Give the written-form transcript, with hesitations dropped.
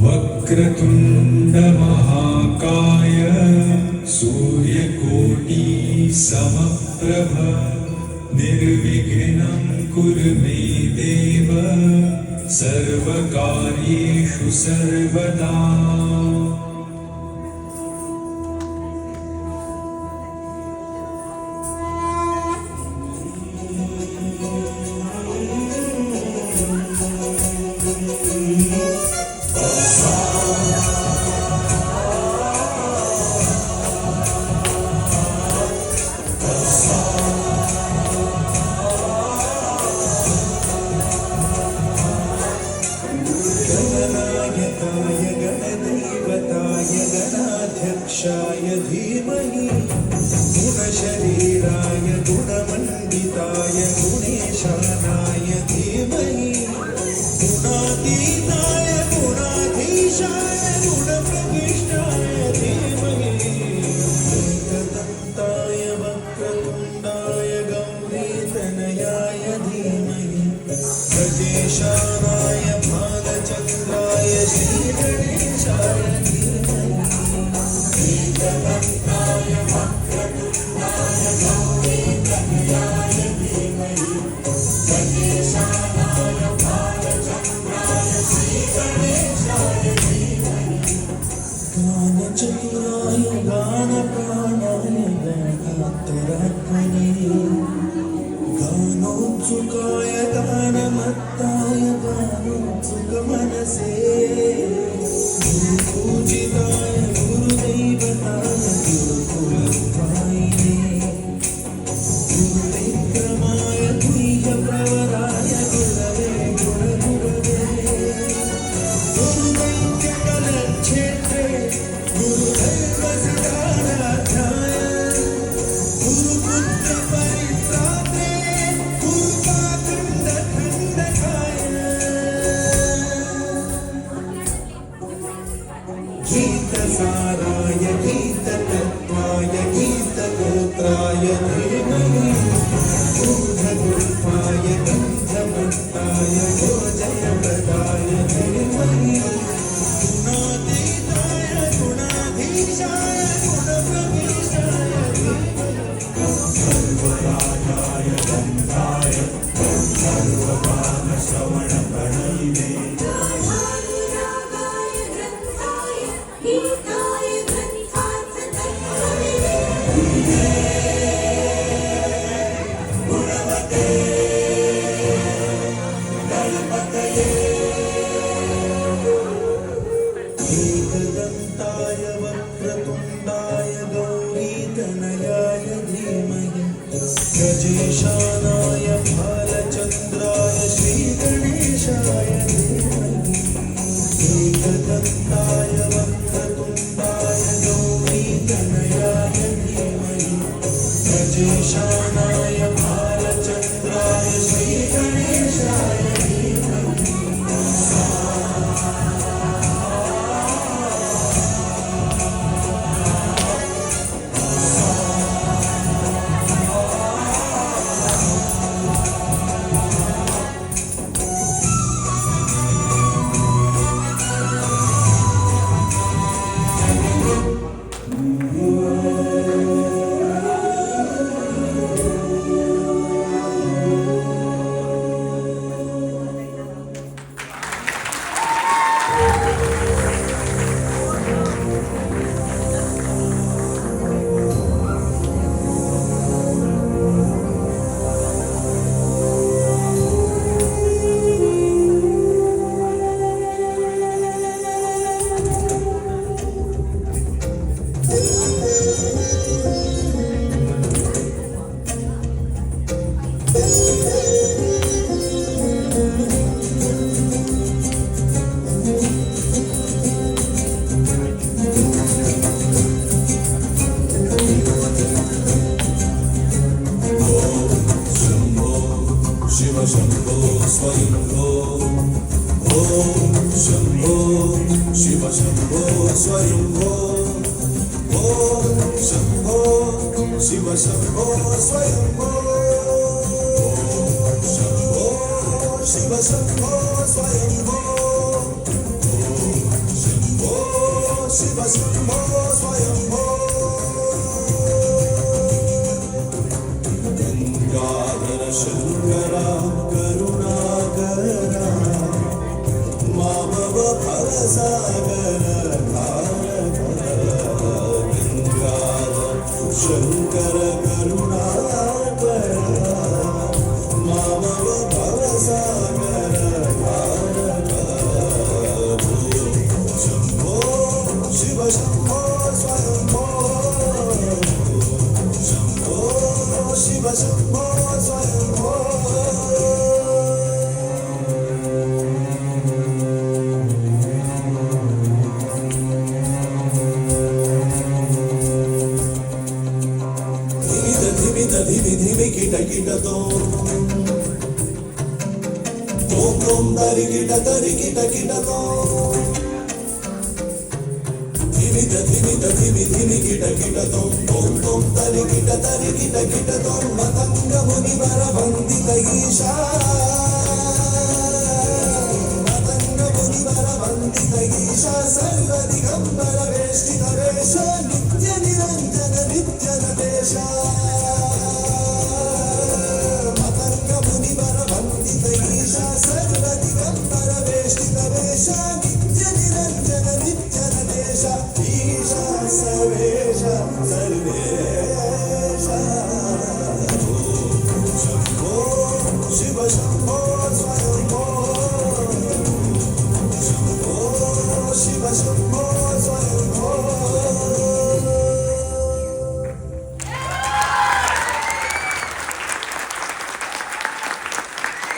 वक्रतुंड महाकाय सूर्यकोटि समप्रभ निर्विघ्नं कुरु मे देव सर्वकार्येषु सर्वदा। गणाध्यक्षाय धीमहि गुणशरीराय गुणमण्डिताय गुणेशानाय धीमहि गुणातीताय गुणाधीशाय गुणप्रविष्टाय धीमहि एकदन्ताय वक्रतुण्डाय गौरीतनयाय धीमहि गजेशानाय भालचन्द्राय श्रीगणेशाय चतुराय गानप्राणाय गानान्तरात्मने गानोत्सुकाय गानमत्ताय गानोत्सुकमनसे गुरुपूजिताय गुरुदैवताय गुरुकुलध्वायिने गुरुविक्रमाय गुह्यप्रवराय गुरवे गुणगुरवे गुरुदैत्यकलक्षेत्रे गुरुदैवसदाराध्याय गुरुपुत्रपरित्रात्रे गुरुपाखण्डखण्डकाय गीतसाराय गीततत्त्वाय गीतगोत्राय धीमहि ऊर्ध्वगुल्फाय गन्धमत्ताय गोजयप्रदाय धीमहि गुणातीताय गुणाधीशाय गुणप्रविष्टाय सर्वराजाय गन्धाय सर्वकामश्रवणप्रणयिने एकदन्ताय वक्रतुण्डाय गौरीतनयाय धीमहि गजेशानाय भालचन्द्राय श्रीगणेशाय धीमहि एकदन्ताय वक्रतुण्डाय गौरीतनयाय धीमहि गजेशानाय भालचन्द्राय श्रीगणेशाय स्वयंभो ओम शंभो शिव शंभो स्वयंभो ओम शंभो शिव शंभो स्वयंभो ओम शङ्करा करुणाकरा मामव भवसागर शङ्कर करुणाकरा मामव भवसागर शम्भो शिव शम्भो स्वयम्भो शम्भो शिव शम्भो स्वयम्भो धिमि किट किट तोम तरि किट किट तोम धिमि किट किट तोम तरि किट किट तोम मतंग मुनि वर भंग